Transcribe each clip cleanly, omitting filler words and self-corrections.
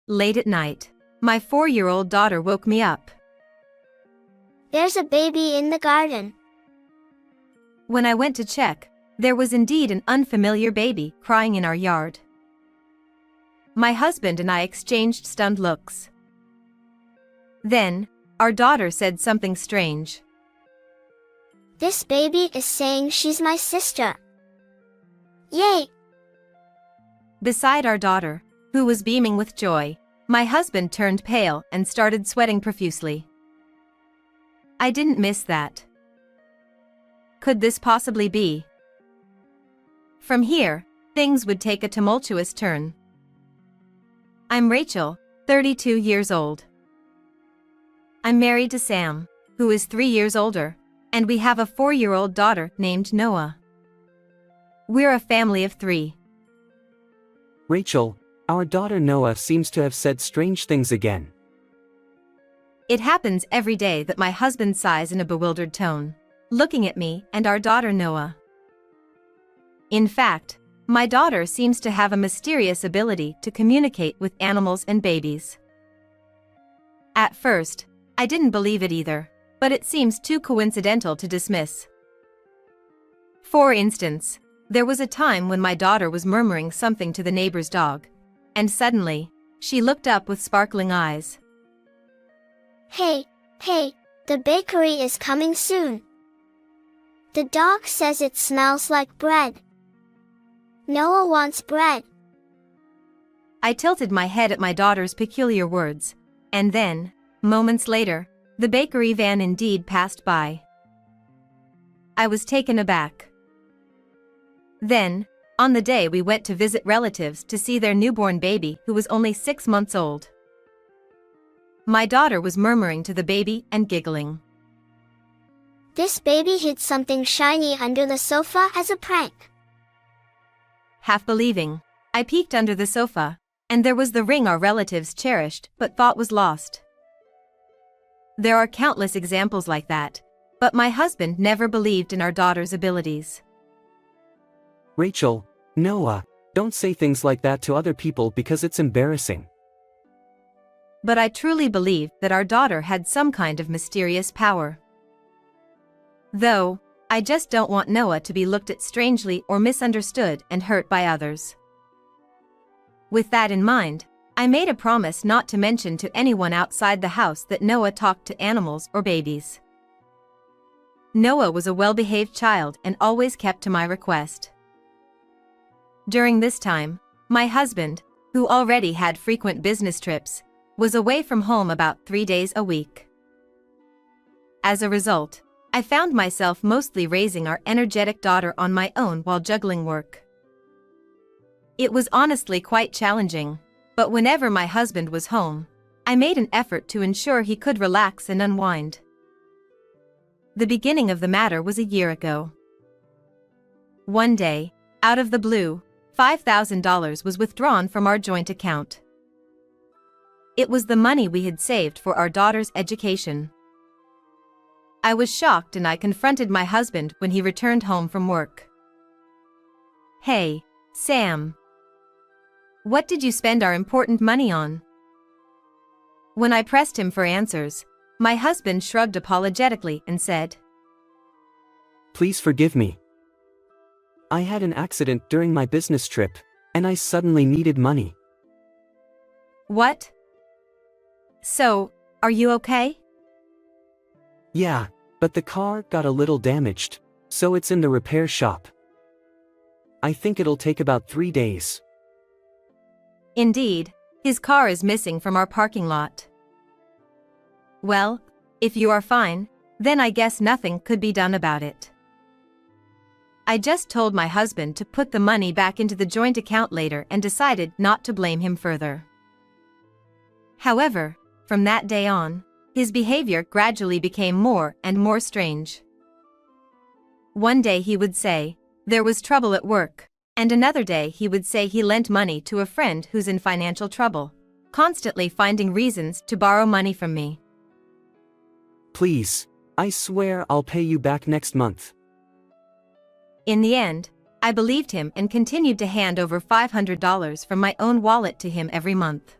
Late at night, my 4-year-old daughter woke me up. There's a baby in the garden. When I went to check, there was indeed an unfamiliar baby crying in our yard. My husband and I exchanged stunned looks. Then, our daughter said something strange. This baby is saying she's my sister. Yay! Beside our daughter, who was beaming with joy, my husband turned pale and started sweating profusely. I didn't miss that. Could this possibly be? From here, things would take a tumultuous turn. I'm Rachel, 32 years old. I'm married to Sam, who is 3 years older, and we have a 4-year-old daughter named Noah. We're a family of 3. Rachel, our daughter Noah seems to have said strange things again. It happens every day that my husband sighs in a bewildered tone, looking at me and our daughter Noah. In fact, my daughter seems to have a mysterious ability to communicate with animals and babies. At first, I didn't believe it either, but it seems too coincidental to dismiss. For instance, there was a time when my daughter was murmuring something to the neighbor's dog, and suddenly, she looked up with sparkling eyes. Hey, the bakery is coming soon. The dog says it smells like bread. Noah wants bread. I tilted my head at my daughter's peculiar words, and then, moments later, the bakery van indeed passed by. I was taken aback. Then, on the day we went to visit relatives to see their newborn baby who was only 6 months old. My daughter was murmuring to the baby and giggling. This baby hid something shiny under the sofa as a prank. Half believing, I peeked under the sofa, and there was the ring our relatives cherished but thought was lost. There are countless examples like that, but my husband never believed in our daughter's abilities. Rachel, Noah, don't say things like that to other people because it's embarrassing. But I truly believe that our daughter had some kind of mysterious power. Though, I just don't want Noah to be looked at strangely or misunderstood and hurt by others. With that in mind, I made a promise not to mention to anyone outside the house that Noah talked to animals or babies. Noah was a well-behaved child and always kept to my request. During this time, my husband, who already had frequent business trips, was away from home about 3 days a week. As a result, I found myself mostly raising our energetic daughter on my own while juggling work. It was honestly quite challenging, but whenever my husband was home, I made an effort to ensure he could relax and unwind. The beginning of the matter was a year ago. One day, out of the blue, $5,000 was withdrawn from our joint account. It was the money we had saved for our daughter's education. I was shocked and I confronted my husband when he returned home from work. "Hey, Sam. What did you spend our important money on?" When I pressed him for answers, my husband shrugged apologetically and said, Please forgive me. I had an accident during my business trip, and I suddenly needed money. "What? So, are you okay?" Yeah, but the car got a little damaged, so it's in the repair shop. I think it'll take about 3 days. Indeed, his car is missing from our parking lot. Well, if you are fine, then I guess nothing could be done about it. I just told my husband to put the money back into the joint account later and decided not to blame him further. However, from that day on, his behavior gradually became more and more strange. One day he would say, there was trouble at work, and another day he would say he lent money to a friend who's in financial trouble, constantly finding reasons to borrow money from me. Please, I swear I'll pay you back next month. In the end, I believed him and continued to hand over $500 from my own wallet to him every month.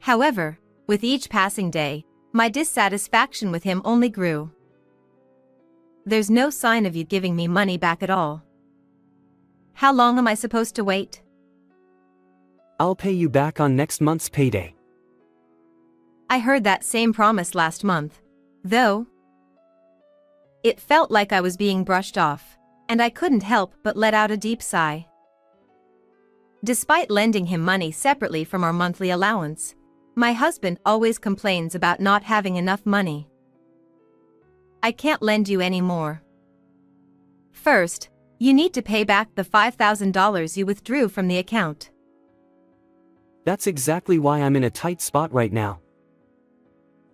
However, with each passing day, my dissatisfaction with him only grew. There's no sign of you giving me money back at all. How long am I supposed to wait? I'll pay you back on next month's payday. I heard that same promise last month, though. It felt like I was being brushed off, and I couldn't help but let out a deep sigh. Despite lending him money separately from our monthly allowance, my husband always complains about not having enough money. I can't lend you any more. First, you need to pay back the $5,000 you withdrew from the account. That's exactly why I'm in a tight spot right now.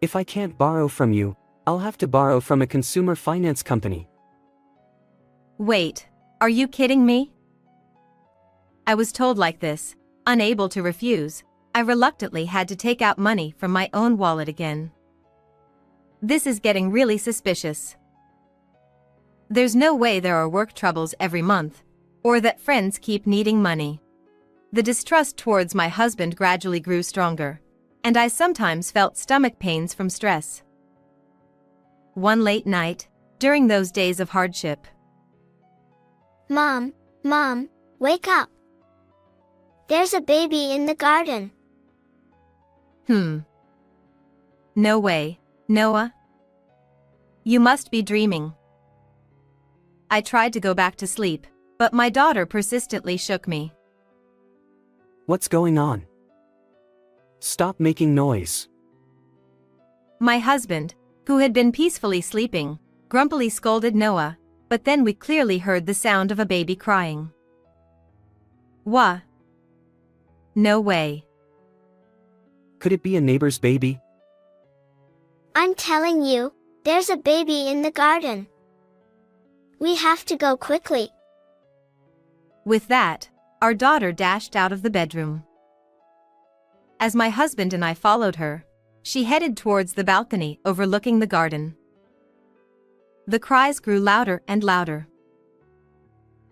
If I can't borrow from you, I'll have to borrow from a consumer finance company. Wait, are you kidding me? I was told like this, unable to refuse. I reluctantly had to take out money from my own wallet again. This is getting really suspicious. There's no way there are work troubles every month, or that friends keep needing money. The distrust towards my husband gradually grew stronger, and I sometimes felt stomach pains from stress. One late night, during those days of hardship. Mom, wake up. There's a baby in the garden. No way, Noah. You must be dreaming. I tried to go back to sleep, but my daughter persistently shook me. What's going on? Stop making noise. My husband, who had been peacefully sleeping, grumpily scolded Noah, but then we clearly heard the sound of a baby crying. Wha? No way. Could it be a neighbor's baby? I'm telling you, there's a baby in the garden. We have to go quickly. With that, our daughter dashed out of the bedroom. As my husband and I followed her, she headed towards the balcony overlooking the garden. The cries grew louder and louder.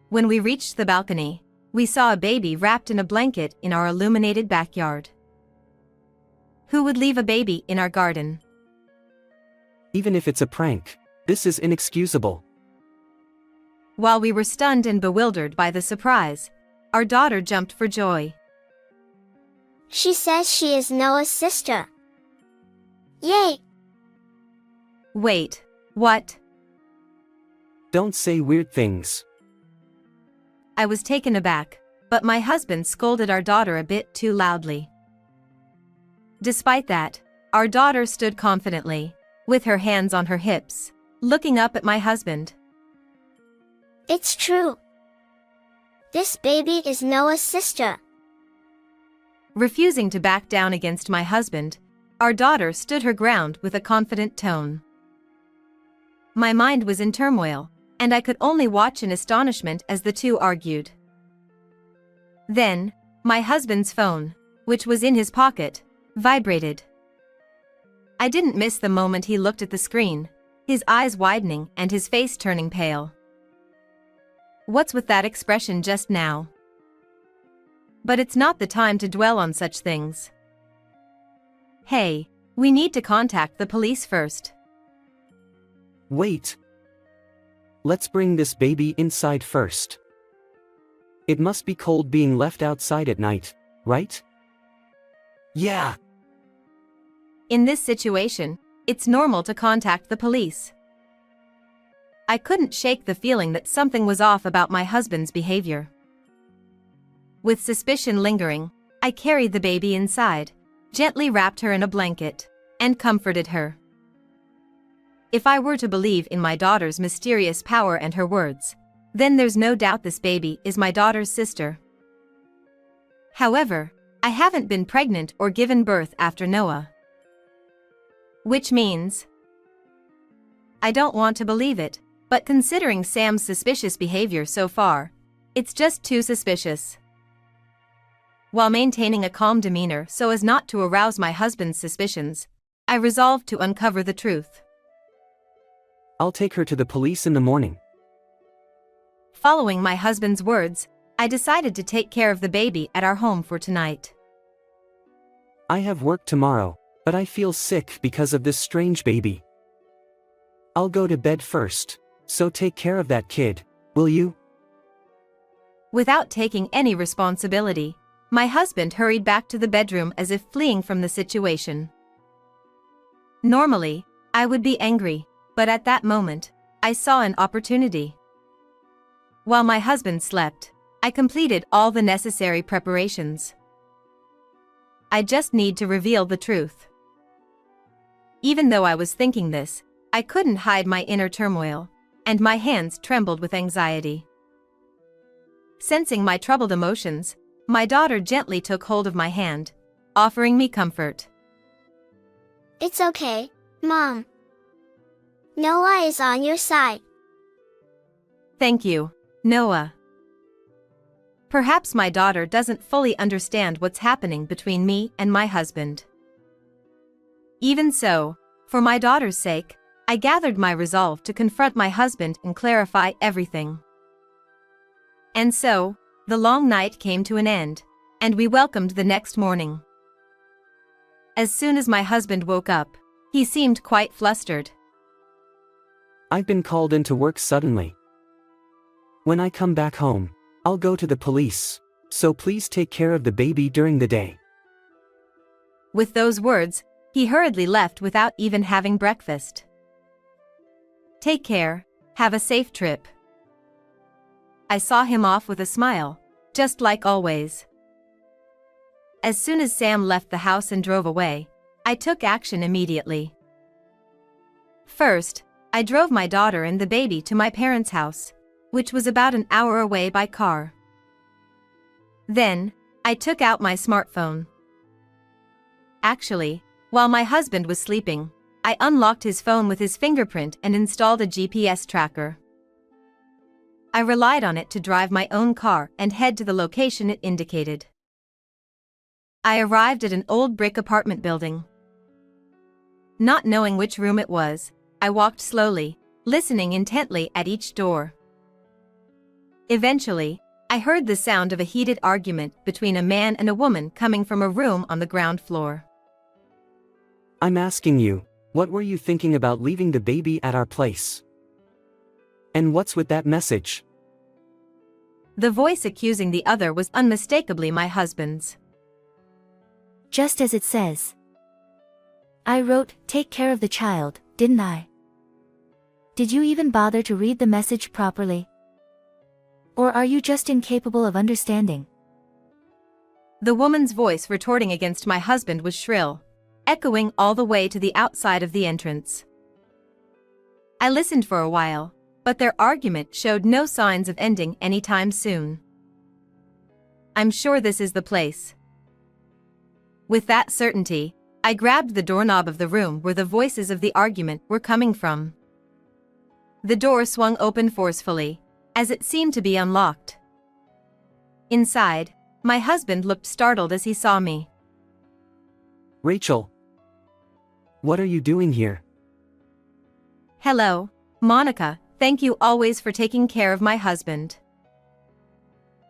When we reached the balcony, we saw a baby wrapped in a blanket in our illuminated backyard. Who would leave a baby in our garden? Even if it's a prank, this is inexcusable. While we were stunned and bewildered by the surprise, our daughter jumped for joy. She says she is Noah's sister. Yay! Wait, what? Don't say weird things. I was taken aback, but my husband scolded our daughter a bit too loudly. Despite that, our daughter stood confidently, with her hands on her hips, looking up at my husband. It's true. This baby is Noah's sister. Refusing to back down against my husband, our daughter stood her ground with a confident tone. My mind was in turmoil, and I could only watch in astonishment as the two argued. Then, my husband's phone, which was in his pocket, vibrated. I didn't miss the moment he looked at the screen, his eyes widening and his face turning pale. What's with that expression just now? But it's not the time to dwell on such things. Hey, we need to contact the police first. Wait. Let's bring this baby inside first. It must be cold being left outside at night, right? Yeah. In this situation, it's normal to contact the police. I couldn't shake the feeling that something was off about my husband's behavior. With suspicion lingering, I carried the baby inside, gently wrapped her in a blanket, and comforted her. If I were to believe in my daughter's mysterious power and her words, then there's no doubt this baby is my daughter's sister. However, I haven't been pregnant or given birth after Noah. Which means, I don't want to believe it, but considering Sam's suspicious behavior so far, it's just too suspicious. While maintaining a calm demeanor so as not to arouse my husband's suspicions, I resolved to uncover the truth. I'll take her to the police in the morning. Following my husband's words, I decided to take care of the baby at our home for tonight. I have work tomorrow, but I feel sick because of this strange baby. I'll go to bed first, so take care of that kid, will you? Without taking any responsibility, my husband hurried back to the bedroom as if fleeing from the situation. Normally, I would be angry, but at that moment, I saw an opportunity. While my husband slept, I completed all the necessary preparations. I just need to reveal the truth. Even though I was thinking this, I couldn't hide my inner turmoil, and my hands trembled with anxiety. Sensing my troubled emotions, my daughter gently took hold of my hand, offering me comfort. It's okay, Mom. Noah is on your side. Thank you, Noah. Perhaps my daughter doesn't fully understand what's happening between me and my husband. Even so, for my daughter's sake, I gathered my resolve to confront my husband and clarify everything. And so, the long night came to an end, and we welcomed the next morning. As soon as my husband woke up, he seemed quite flustered. I've been called into work suddenly. When I come back home, I'll go to the police, so please take care of the baby during the day. With those words, he hurriedly left without even having breakfast. Take care, have a safe trip. I saw him off with a smile, just like always. As soon as Sam left the house and drove away, I took action immediately. First, I drove my daughter and the baby to my parents' house, which was about an hour away by car. Then, I took out my smartphone. Actually, while my husband was sleeping, I unlocked his phone with his fingerprint and installed a GPS tracker. I relied on it to drive my own car and head to the location it indicated. I arrived at an old brick apartment building. Not knowing which room it was, I walked slowly, listening intently at each door. Eventually, I heard the sound of a heated argument between a man and a woman coming from a room on the ground floor. I'm asking you, what were you thinking about leaving the baby at our place? And what's with that message? The voice accusing the other was unmistakably my husband's. Just as it says. I wrote, take care of the child, didn't I? Did you even bother to read the message properly? Or are you just incapable of understanding? The woman's voice retorting against my husband was shrill, echoing all the way to the outside of the entrance. I listened for a while, but their argument showed no signs of ending anytime soon. I'm sure this is the place. With that certainty, I grabbed the doorknob of the room where the voices of the argument were coming from. The door swung open forcefully, as it seemed to be unlocked. Inside, my husband looked startled as he saw me. Rachel, what are you doing here? Hello, Monica, thank you always for taking care of my husband.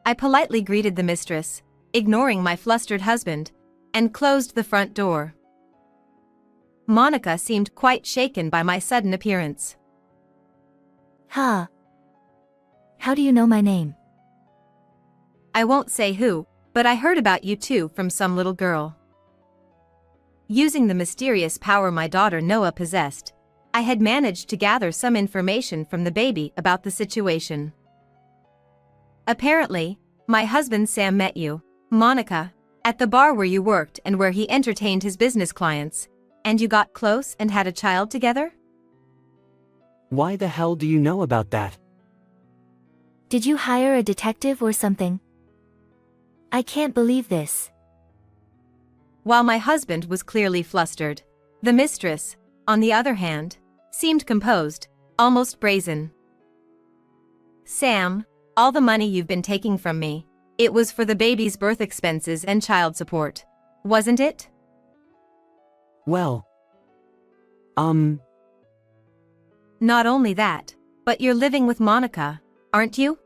I politely greeted the mistress, ignoring my flustered husband, and closed the front door. Monica seemed quite shaken by my sudden appearance. How do you know my name? I won't say who, but I heard about you too from some little girl. Using the mysterious power my daughter Noah possessed, I had managed to gather some information from the baby about the situation. Apparently, my husband Sam met you, Monica, at the bar where you worked and where he entertained his business clients, and you got close and had a child together? Why the hell do you know about that? Did you hire a detective or something? I can't believe this. While my husband was clearly flustered, the mistress, on the other hand, seemed composed, almost brazen. Sam, all the money you've been taking from me, it was for the baby's birth expenses and child support, wasn't it? Well, Not only that, but you're living with Monica, aren't you?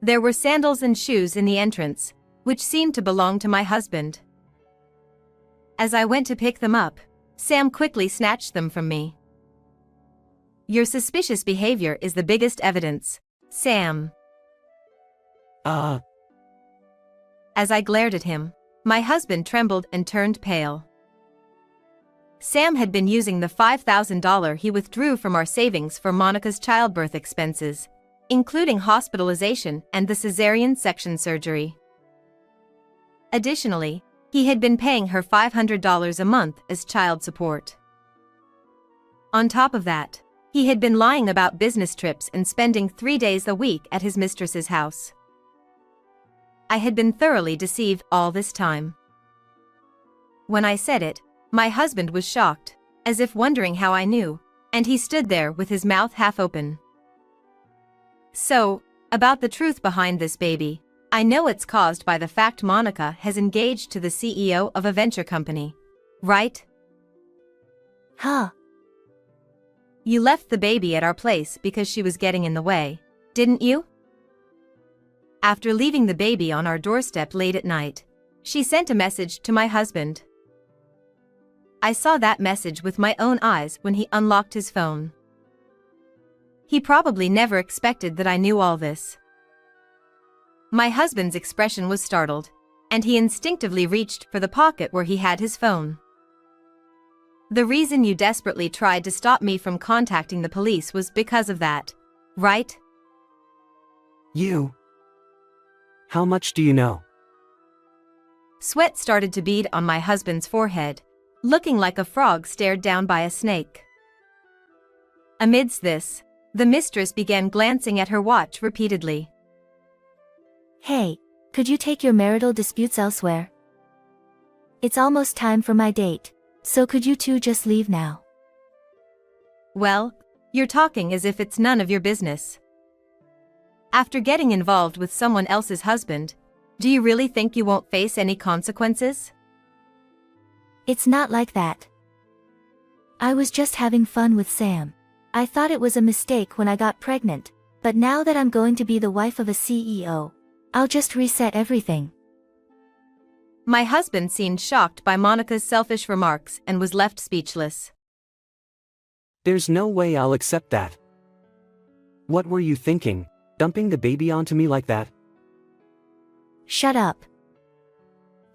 There were sandals and shoes in the entrance, which seemed to belong to my husband. As I went to pick them up, Sam quickly snatched them from me. Your suspicious behavior is the biggest evidence, Sam. As I glared at him, my husband trembled and turned pale. Sam had been using the $5,000 he withdrew from our savings for Monica's childbirth expenses, including hospitalization and the cesarean section surgery. Additionally, he had been paying her $500 a month as child support. On top of that, he had been lying about business trips and spending 3 days a week at his mistress's house. I had been thoroughly deceived all this time. When I said it, my husband was shocked, as if wondering how I knew, and he stood there with his mouth half open. So, about the truth behind this baby, I know it's caused by the fact Monica has engaged to the CEO of a venture company, right? Huh? You left the baby at our place because she was getting in the way, didn't you? After leaving the baby on our doorstep late at night, she sent a message to my husband. I saw that message with my own eyes when he unlocked his phone. He probably never expected that I knew all this. My husband's expression was startled, and he instinctively reached for the pocket where he had his phone. The reason you desperately tried to stop me from contacting the police was because of that, right? You. How much do you know? Sweat started to bead on my husband's forehead, looking like a frog stared down by a snake. Amidst this, the mistress began glancing at her watch repeatedly. Hey, could you take your marital disputes elsewhere? It's almost time for my date, so could you two just leave now? Well, you're talking as if it's none of your business. After getting involved with someone else's husband, do you really think you won't face any consequences? It's not like that. I was just having fun with Sam. I thought it was a mistake when I got pregnant, but now that I'm going to be the wife of a CEO, I'll just reset everything. My husband seemed shocked by Monica's selfish remarks and was left speechless. There's no way I'll accept that. What were you thinking, dumping the baby onto me like that? Shut up.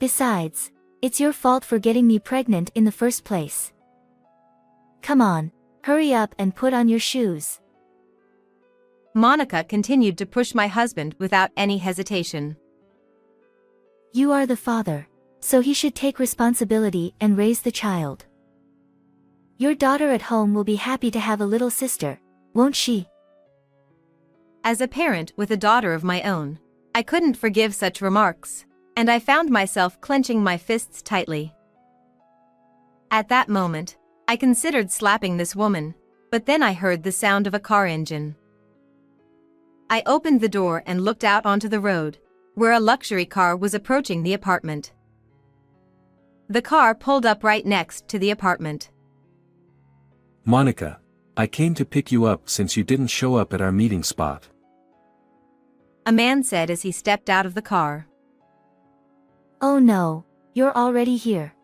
Besides, it's your fault for getting me pregnant in the first place. Come on, hurry up and put on your shoes. Monica continued to push my husband without any hesitation. You are the father, so he should take responsibility and raise the child. Your daughter at home will be happy to have a little sister, won't she? As a parent with a daughter of my own, I couldn't forgive such remarks, and I found myself clenching my fists tightly. At that moment, I considered slapping this woman, but then I heard the sound of a car engine. I opened the door and looked out onto the road, where a luxury car was approaching the apartment. The car pulled up right next to the apartment. Monica, I came to pick you up since you didn't show up at our meeting spot. A man said as he stepped out of the car. Oh no, you're already here.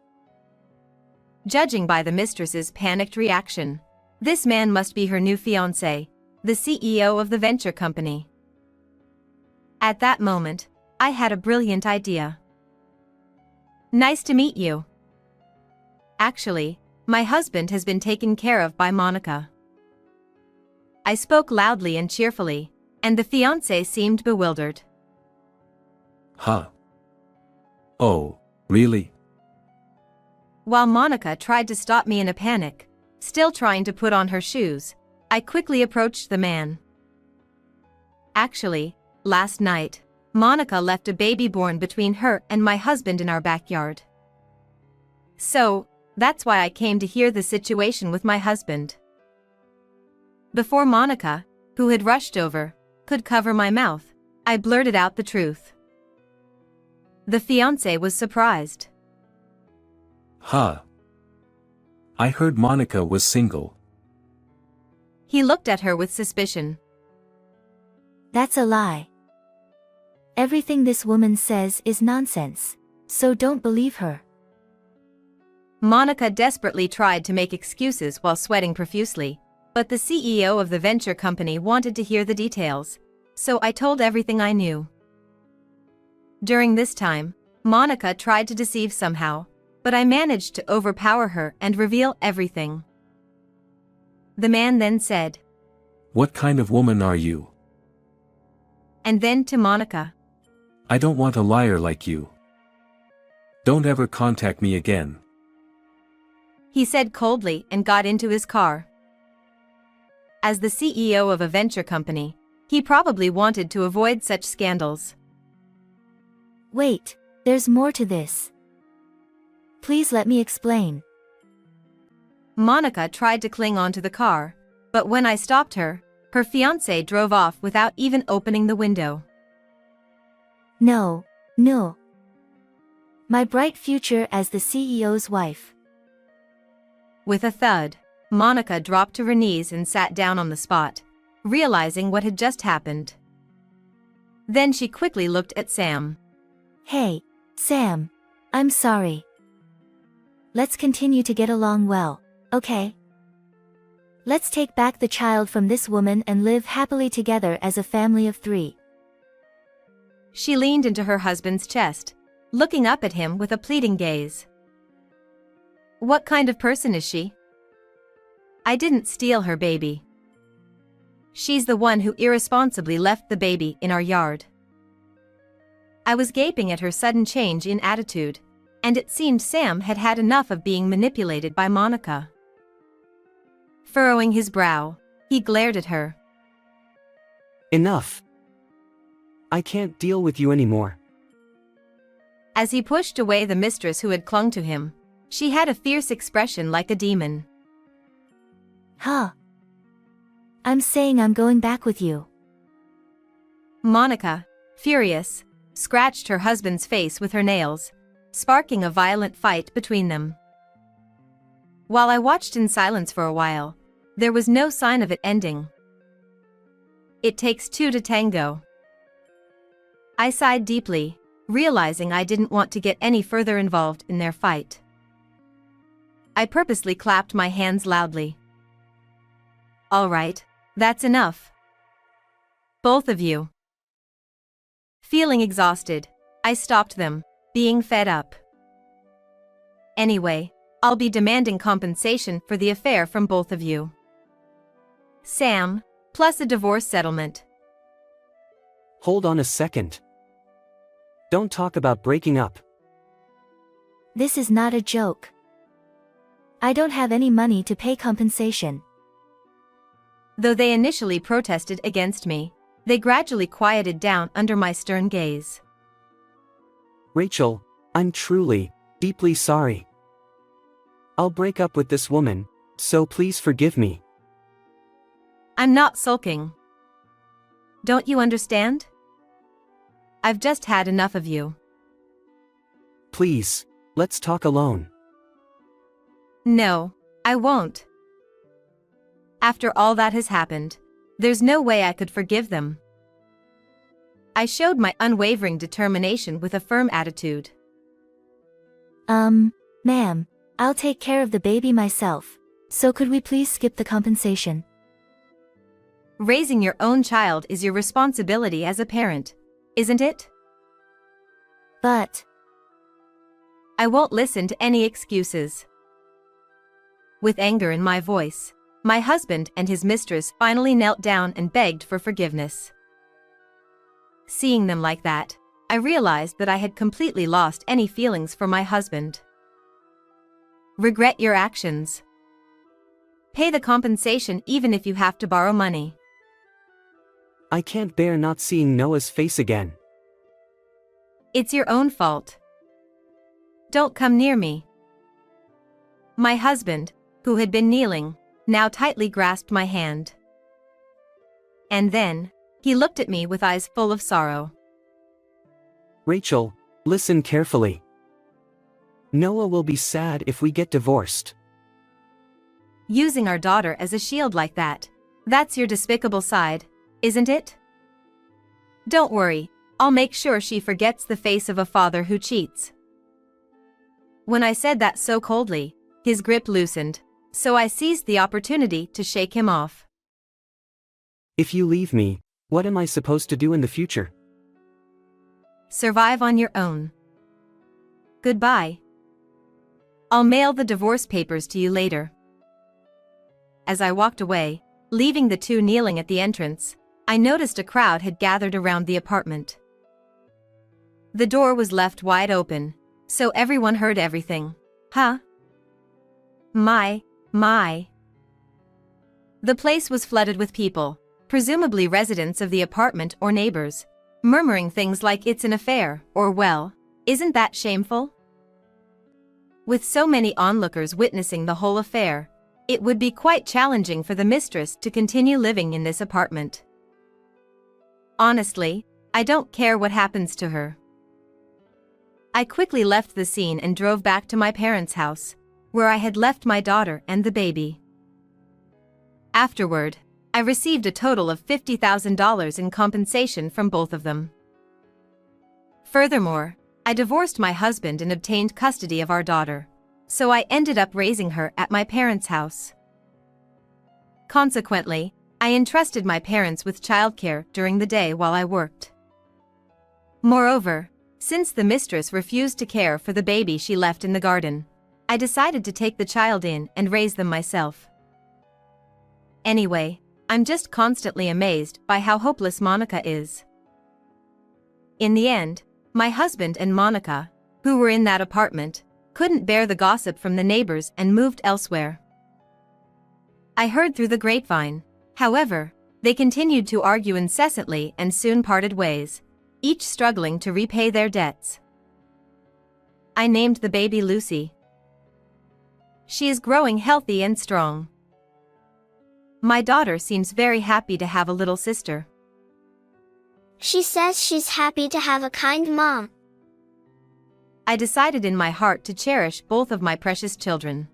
Judging by the mistress's panicked reaction, this man must be her new fiancé, the CEO of the venture company. At that moment, I had a brilliant idea. Nice to meet you. Actually, my husband has been taken care of by Monica. I spoke loudly and cheerfully, and the fiancé seemed bewildered. Huh? Oh, really? While Monica tried to stop me in a panic, still trying to put on her shoes, I quickly approached the man. Actually, last night, Monica left a baby born between her and my husband in our backyard. So, that's why I came to hear the situation with my husband. Before Monica, who had rushed over, could cover my mouth, I blurted out the truth. The fiancé was surprised. Huh? I heard Monica was single. He looked at her with suspicion. That's a lie. Everything this woman says is nonsense, so don't believe her. Monica desperately tried to make excuses while sweating profusely, but the CEO of the venture company wanted to hear the details, so I told everything I knew. During this time, Monica tried to deceive somehow, but I managed to overpower her and reveal everything. The man then said, What kind of woman are you? And then to Monica, I don't want a liar like you. Don't ever contact me again. he said coldly and got into his car. As the CEO of a venture company, he probably wanted to avoid such scandals. Wait, there's more to this. Please let me explain. Monica tried to cling onto the car, but when I stopped her, her fiancé drove off without even opening the window. No. My bright future as the CEO's wife. With a thud, Monica dropped to her knees and sat down on the spot, realizing what had just happened. Then she quickly looked at Sam. Hey, Sam. I'm sorry. Let's continue to get along well, okay? Let's take back the child from this woman and live happily together as a family of 3. She leaned into her husband's chest, looking up at him with a pleading gaze. What kind of person is she? I didn't steal her baby. She's the one who irresponsibly left the baby in our yard. I was gaping at her sudden change in attitude, and it seemed Sam had had enough of being manipulated by Monica. Furrowing his brow, he glared at her. Enough. I can't deal with you anymore. As he pushed away the mistress who had clung to him, she had a fierce expression like a demon. Huh. I'm saying I'm going back with you. Monica, furious, scratched her husband's face with her nails, sparking a violent fight between them. While I watched in silence for a while, there was no sign of it ending. It takes 2 to tango. I sighed deeply, realizing I didn't want to get any further involved in their fight. I purposely clapped my hands loudly. All right, that's enough. Both of you. Feeling exhausted, I stopped them, being fed up. Anyway, I'll be demanding compensation for the affair from both of you. Sam, plus a divorce settlement. Hold on a second. Don't talk about breaking up. This is not a joke. I don't have any money to pay compensation. Though they initially protested against me, they gradually quieted down under my stern gaze. Rachel, I'm truly, deeply sorry. I'll break up with this woman, so please forgive me. I'm not sulking. Don't you understand? I've just had enough of you. Please, let's talk alone. No, I won't. After all that has happened, there's no way I could forgive them. I showed my unwavering determination with a firm attitude. Ma'am, I'll take care of the baby myself, so could we please skip the compensation? Raising your own child is your responsibility as a parent, isn't it? But I won't listen to any excuses. With anger in my voice, my husband and his mistress finally knelt down and begged for forgiveness. Seeing them like that, I realized that I had completely lost any feelings for my husband. Regret your actions. Pay the compensation even if you have to borrow money. I can't bear not seeing Noah's face again. It's your own fault. Don't come near me. My husband, who had been kneeling, now tightly grasped my hand. And then, he looked at me with eyes full of sorrow. Rachel, listen carefully. Noah will be sad if we get divorced. Using our daughter as a shield like that, that's your despicable side, isn't it? Don't worry, I'll make sure she forgets the face of a father who cheats. When I said that so coldly, His grip loosened, so I seized the opportunity to shake him off. If you leave me, what am I supposed to do in the future? Survive on your own. Goodbye. I'll mail the divorce papers to you later. As I walked away, leaving the two kneeling at the entrance, I noticed a crowd had gathered around the apartment. The door was left wide open, so everyone heard everything. Huh? My. The place was flooded with people, presumably residents of the apartment or neighbors, murmuring things like it's an affair, or well, isn't that shameful? With so many onlookers witnessing the whole affair, it would be quite challenging for the mistress to continue living in this apartment. Honestly, I don't care what happens to her. I quickly left the scene and drove back to my parents' house, where I had left my daughter and the baby. Afterward, I received a total of $50,000 in compensation from both of them. Furthermore, I divorced my husband and obtained custody of our daughter, so I ended up raising her at my parents' house. Consequently, I entrusted my parents with childcare during the day while I worked. Moreover, since the mistress refused to care for the baby she left in the garden, I decided to take the child in and raise them myself. Anyway, I'm just constantly amazed by how hopeless Monica is. In the end, my husband and Monica, who were in that apartment, couldn't bear the gossip from the neighbors and moved elsewhere. I heard through the grapevine, however, they continued to argue incessantly and soon parted ways, each struggling to repay their debts. I named the baby Lucy. She is growing healthy and strong. My daughter seems very happy to have a little sister. She says she's happy to have a kind mom. I decided in my heart to cherish both of my precious children.